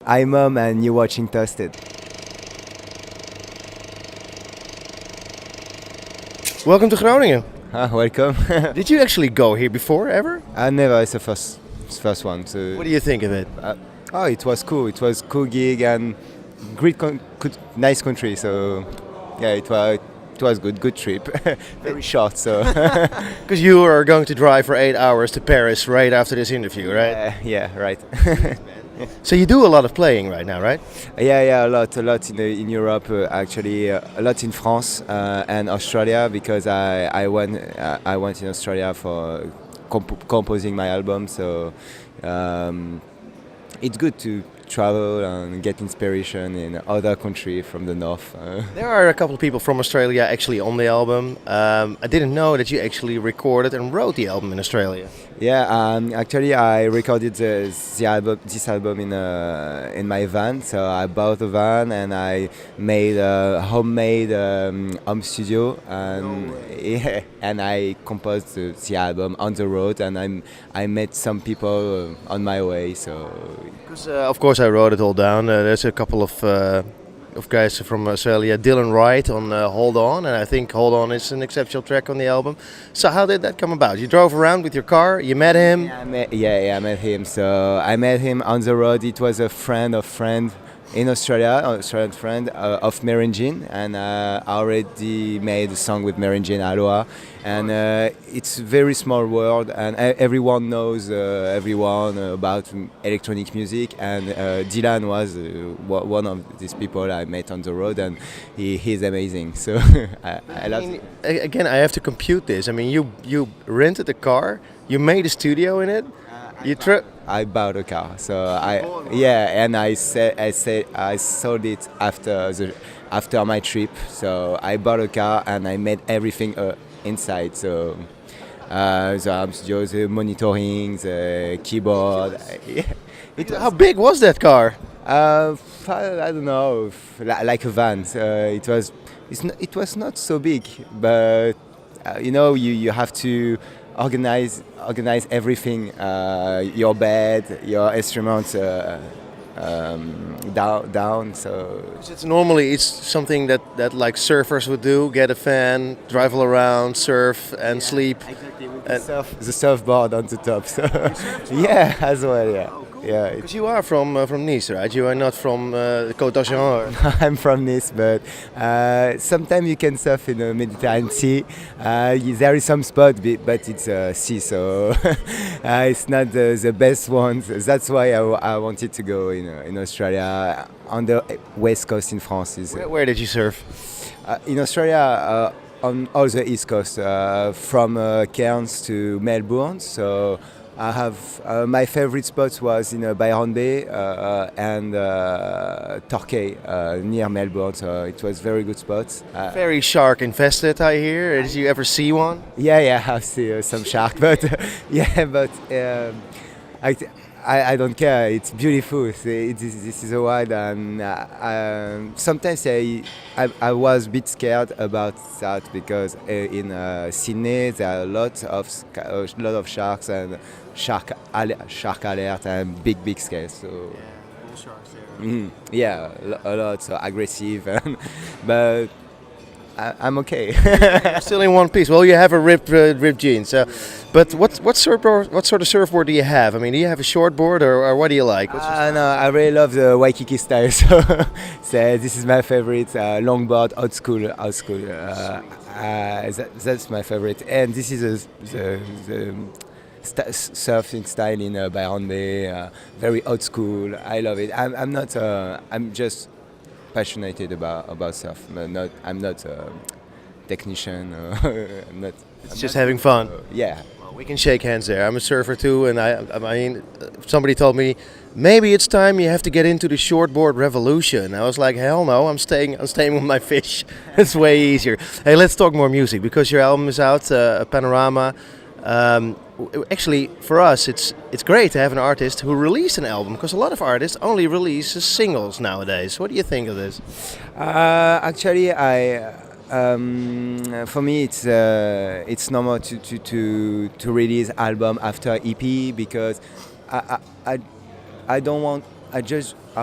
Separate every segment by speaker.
Speaker 1: I'm Mom and you're watching Toasted.
Speaker 2: Welcome to Groningen.
Speaker 1: Welcome.
Speaker 2: Did you actually go here before ever?
Speaker 1: I never. It's the first one. So
Speaker 2: What do you think of it?
Speaker 1: it was cool. It was cool gig and nice country. So yeah, it was good. Good trip. Very short. So
Speaker 2: Because you are going to drive for 8 hours to Paris right after this interview, right?
Speaker 1: yeah, right.
Speaker 2: So you do a lot of playing right now, right?
Speaker 1: Yeah, a lot in Europe. Actually, a lot in France and Australia because I went in Australia for composing my album. So it's good to travel and get inspiration in other country from the north.
Speaker 2: There are a couple of people from Australia actually on the album. I didn't know that you actually recorded and wrote the album in Australia.
Speaker 1: Yeah, actually, I recorded this album in my van. So I bought a van and I made a homemade home studio, and yeah, and I composed the album on the road, and I met some people on my way. So
Speaker 2: Because of course I wrote it all down. There's a couple of guys from Australia, Dylan Wright on Hold On, and I think Hold On is an exceptional track on the album. So how did that come about? You drove around with your car, you met him.
Speaker 1: I met him. So I met him on the road. It was a friend in Australia, an Australian friend of Jean, and I already made a song with Jean, Aloha, and it's a very small world, and everyone knows everyone about electronic music, and Dylan was one of these people I met on the road, and he's amazing. So I love it.
Speaker 2: Again, I have to compute this. I mean, you rented a car, you made a studio in it.
Speaker 1: I bought a car, so and I sold it after my trip. So I bought a car and I made everything inside. So the arm studio, the monitoring, the keyboard.
Speaker 2: How big was that car?
Speaker 1: I don't know, like a van. It was not so big, but you have to organize everything, your bed, your instruments down. So
Speaker 2: It's something that like surfers would do: get a fan, drive all around, surf, and sleep.
Speaker 1: exactly, with
Speaker 2: And-
Speaker 1: the surfboard on the top. So yeah, as well. Yeah, yeah.
Speaker 2: Because you are from Nice, right? You are not from Côte d'Argent.
Speaker 1: I'm from Nice, but sometimes you can surf in the Mediterranean Sea. There is some spot, but it's a sea, so it's not the best ones. That's why I wanted to go in Australia, on the west coast in France.
Speaker 2: Where did you surf?
Speaker 1: In Australia, on all the east coast, from Cairns to Melbourne. So I have my favorite spots was in Byron Bay and Torquay near Melbourne. So it was very good spots.
Speaker 2: Very shark infested, I hear. Did you ever see one?
Speaker 1: Yeah, I see some shark, but I don't care. It's beautiful. This is a wild, and sometimes I was a bit scared about that because in Sydney there are a lot of sharks and shark alert and big scales. So
Speaker 2: Bull sharks there.
Speaker 1: a lot, so aggressive, but I'm okay.
Speaker 2: Still in one piece. Well, you have a ripped jeans. But what sort of surfboard do you have? I mean, do you have a shortboard or what do you like? What's your
Speaker 1: No, I really love the Waikiki style. So this is my favorite longboard, old school. That's my favorite, and this is the surfing style in Byron Bay. Very old school. I love it. I'm not. I'm just passionate about surf. I'm not a technician. I'm not.
Speaker 2: It's just having fun.
Speaker 1: Yeah.
Speaker 2: Well, we can shake hands there. I'm a surfer too, and I mean, somebody told me maybe it's time you have to get into the shortboard revolution. I was like, hell no, I'm staying with my fish. It's way easier. Hey, let's talk more music because your album is out, Panorama. Actually, for us, it's great to have an artist who released an album because a lot of artists only release singles nowadays. What do you think of this?
Speaker 1: Actually, for me, it's normal to release album after EP because I don't want I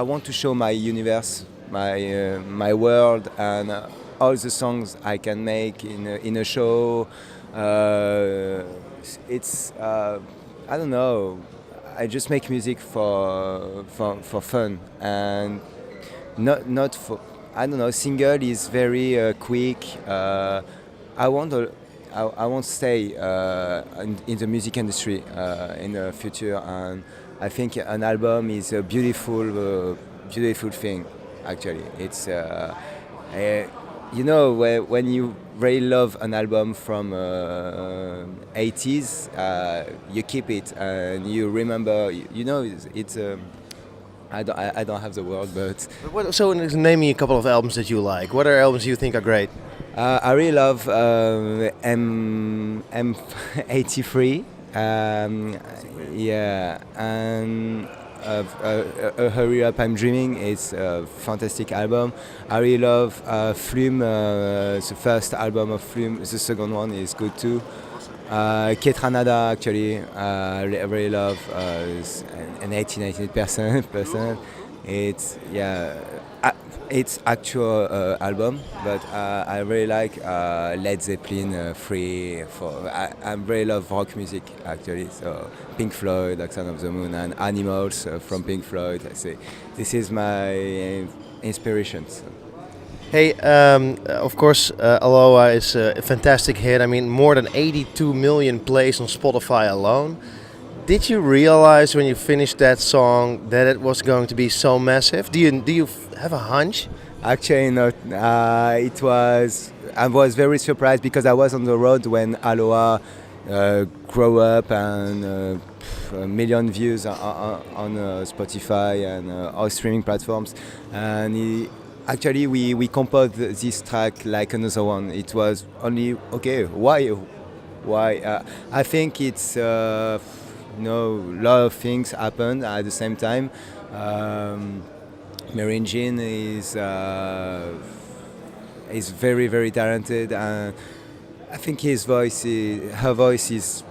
Speaker 1: want to show my universe, my world, and all the songs I can make in a show. It's I don't know. I just make music for fun, and not for, I don't know. Single is very quick. I want to, I won't stay in the music industry in the future, and I think an album is a beautiful thing. Actually, it's when you really love an album from 80s, you keep it and you remember. It's I don't have the word, but
Speaker 2: So name me a couple of albums that you like. What are albums you think are great?
Speaker 1: I really love M83. Yeah, and Hurry Up, I'm Dreaming. It's a fantastic album. I really love Flume, the first album of Flume. The second one is good too. Ketranada, actually, I really love an 80-90%. It's it's actual album, but I really like Led Zeppelin 3. I really love rock music actually. So Pink Floyd, Dark Side of the Moon, and Animals from Pink Floyd. I say this is my inspiration. So.
Speaker 2: Hey, of course, Aloha is a fantastic hit. I mean, more than 82 million plays on Spotify alone. Did you realize when you finished that song that it was going to be so massive? Do you have a hunch?
Speaker 1: Actually, not. I was very surprised because I was on the road when Aloha grew up and a million views on Spotify and all streaming platforms. And actually, we composed this track like another one. It was only okay. Why? I think it's. A lot of things happened at the same time. Mary Jean is very, very talented, and I think her voice is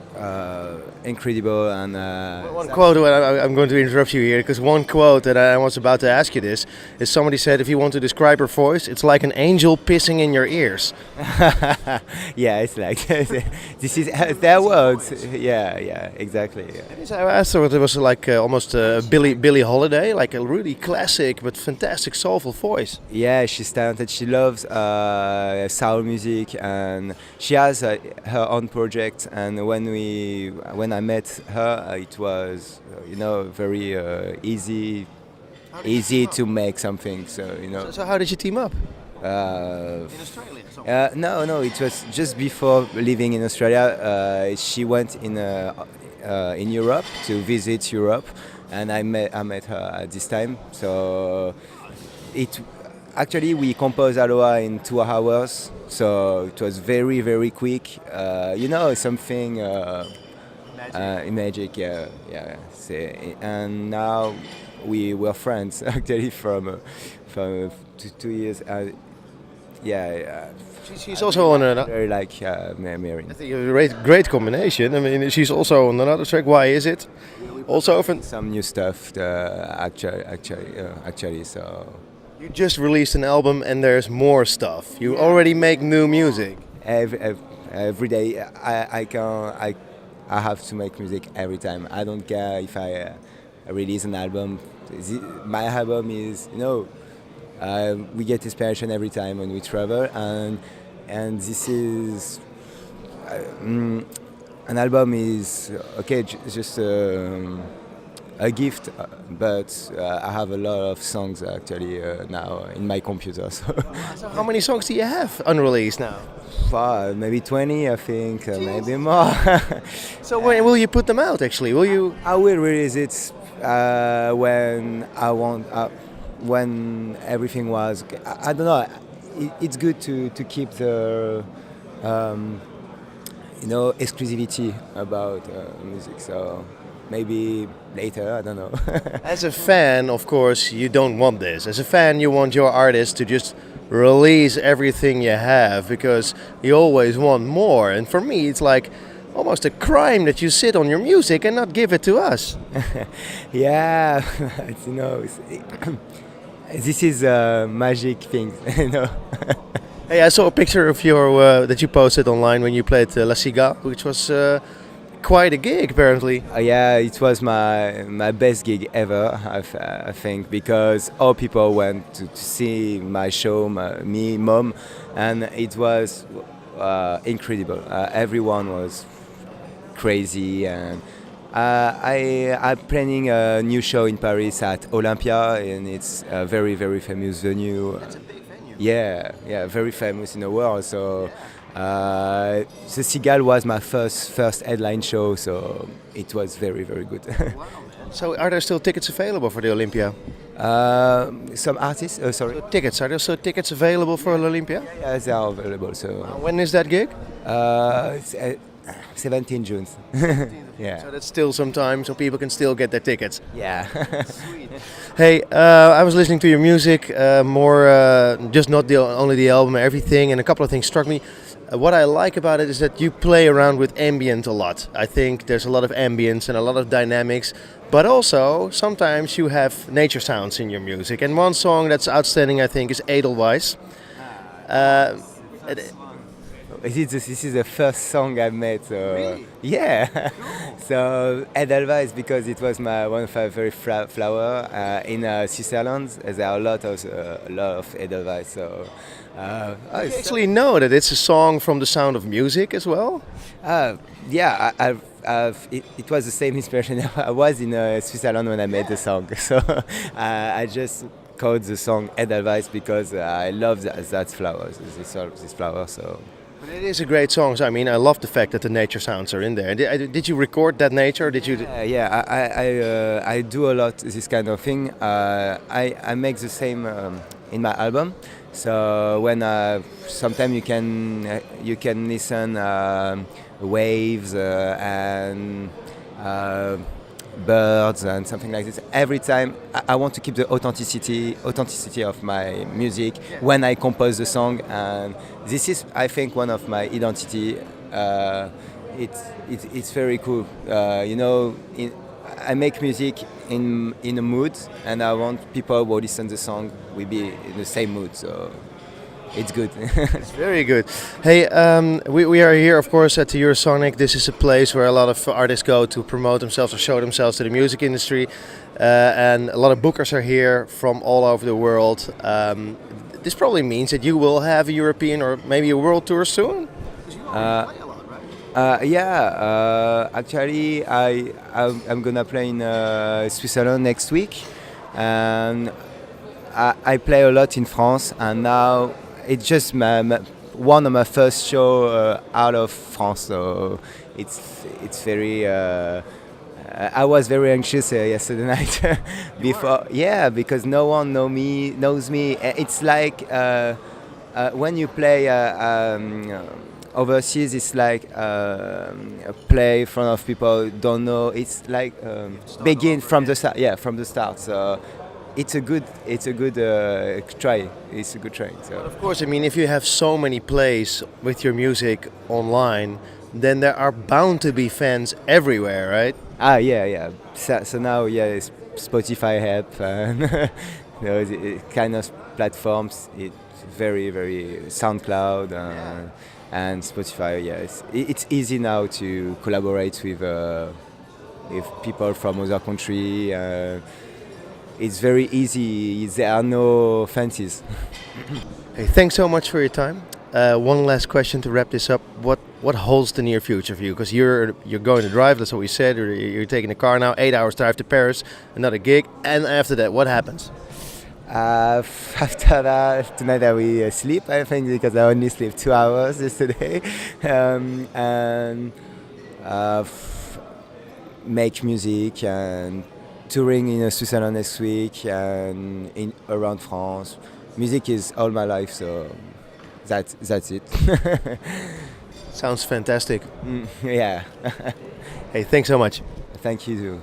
Speaker 1: incredible. And
Speaker 2: one quote, I'm going to interrupt you here, because one quote that I was about to ask you this is somebody said, if you want to describe her voice, it's like an angel pissing in your ears.
Speaker 1: Yeah, it's like this is their words. Yeah, exactly. Yeah.
Speaker 2: I thought it was like almost a Billie Holiday, like a really classic but fantastic soulful voice.
Speaker 1: Yeah, she's talented. She loves soul music, and she has her own project. And when I met her, it was very easy to make something.
Speaker 2: So how did you team up?
Speaker 1: In Australia? No, it was just before living in Australia. She went in Europe to visit Europe, and I met her at this time. So actually we composed Aloha in 2 hours. So it was very, very quick. Something magic. Yeah. And now we were friends actually from 2 years.
Speaker 2: She's also on another.
Speaker 1: Very like Mary.
Speaker 2: I think a great combination. I mean, she's also on another track. Why is it? Also,
Speaker 1: some new stuff. Actually, so.
Speaker 2: You just released an album, and there's more stuff. You already make new music.
Speaker 1: Every day, I have to make music every time. I don't care if I release an album. My album is we get inspiration every time when we travel, and this is an album is okay, just a gift, but I have a lot of songs actually now in my computer.
Speaker 2: So how many songs do you have unreleased now?
Speaker 1: Maybe 20, I think, maybe more.
Speaker 2: So when will you put them out? Actually, will you?
Speaker 1: I will release it when I want. When everything was, I don't know. It's good to keep the exclusivity about music. So maybe later, I don't know.
Speaker 2: As a fan, of course, you don't want this. As a fan, you want your artist to just release everything you have, because you always want more. And for me, it's like, almost a crime that you sit on your music and not give it to us.
Speaker 1: Yeah, this is a magic thing, you know.
Speaker 2: Hey, I saw a picture of your that you posted online when you played La Cigale, which was quite a gig apparently.
Speaker 1: Yeah, it was my best gig ever, I think, because all people went to see my show, me, Mom, and it was incredible. Everyone was crazy, and I'm planning a new show in Paris at Olympia, and it's a very, very famous venue.
Speaker 2: It's a big venue.
Speaker 1: Yeah, very famous in the world. So the Cigale was my first headline show, so it was very, very good.
Speaker 2: Wow. So are there still tickets available for the Olympia?
Speaker 1: Some artists, sorry.
Speaker 2: Tickets, are there still tickets available for the Olympia?
Speaker 1: Yeah, they are available. So
Speaker 2: When is that gig?
Speaker 1: it's 17 June. Yeah.
Speaker 2: So that's still some time, so people can still get their tickets.
Speaker 1: Yeah.
Speaker 2: Hey, I was listening to your music, just not only the album, everything, and a couple of things struck me. What I like about it is that you play around with ambient a lot. I think there's a lot of ambience and a lot of dynamics, but also sometimes you have nature sounds in your music. And one song that's outstanding, I think, is Edelweiss.
Speaker 1: This is the first song I made. So
Speaker 2: Really?
Speaker 1: yeah. So Edelweiss, because it was one of my very flower in Switzerland. There are a lot of Edelweiss. So
Speaker 2: I actually know that it's a song from The Sound of Music as well.
Speaker 1: yeah, it was the same inspiration. I was in Switzerland when I made the song, so I just called the song Edelweiss because I love that flower, this flower. So.
Speaker 2: But it is a great song. So, I mean, I love the fact that the nature sounds are in there. Did you record that nature? Or did you?
Speaker 1: I do a lot this kind of thing. I make the same in my album. So when sometimes you can listen waves and birds and something like this. Every time I want to keep the authenticity of my music when I compose the song, and this is, I think, one of my identity. It's very cool. I make music in a mood, and I want people who listen to the song will be in the same mood. So it's good.
Speaker 2: It's very good. Hey, we are here, of course, at the Eurosonic. This is a place where a lot of artists go to promote themselves or show themselves to the music industry, and a lot of bookers are here from all over the world. This probably means that you will have a European or maybe a world tour soon.
Speaker 1: Actually, I'm gonna play in Switzerland next week, and I play a lot in France, and now it's just one of my first show out of France, so it's very. I was very anxious yesterday night before, because no one knows me. It's like when you play overseas, it's like play in front of people who don't know. It's like begin from the start. Yeah, from the start. So it's a good try. It's a good try. So.
Speaker 2: Of course, I mean, if you have so many plays with your music online, then there are bound to be fans everywhere, right?
Speaker 1: Yeah. So now, it's Spotify help and kind of platforms. It's very, very SoundCloud and Spotify. Yes, it's easy now to collaborate with people from other country. It's very easy. There are no fences.
Speaker 2: Hey, thanks so much for your time. One last question to wrap this up. What holds the near future for you? Because you're going to drive. That's what we said. You're taking the car now. 8 hours drive to Paris. Another gig. And after that, what happens?
Speaker 1: After that, tonight I will sleep, I think, because I only slept 2 hours yesterday. And make music and touring in Switzerland next week and around France. Music is all my life, so that's it.
Speaker 2: Sounds fantastic.
Speaker 1: Yeah.
Speaker 2: Hey, thanks so much.
Speaker 1: Thank you too.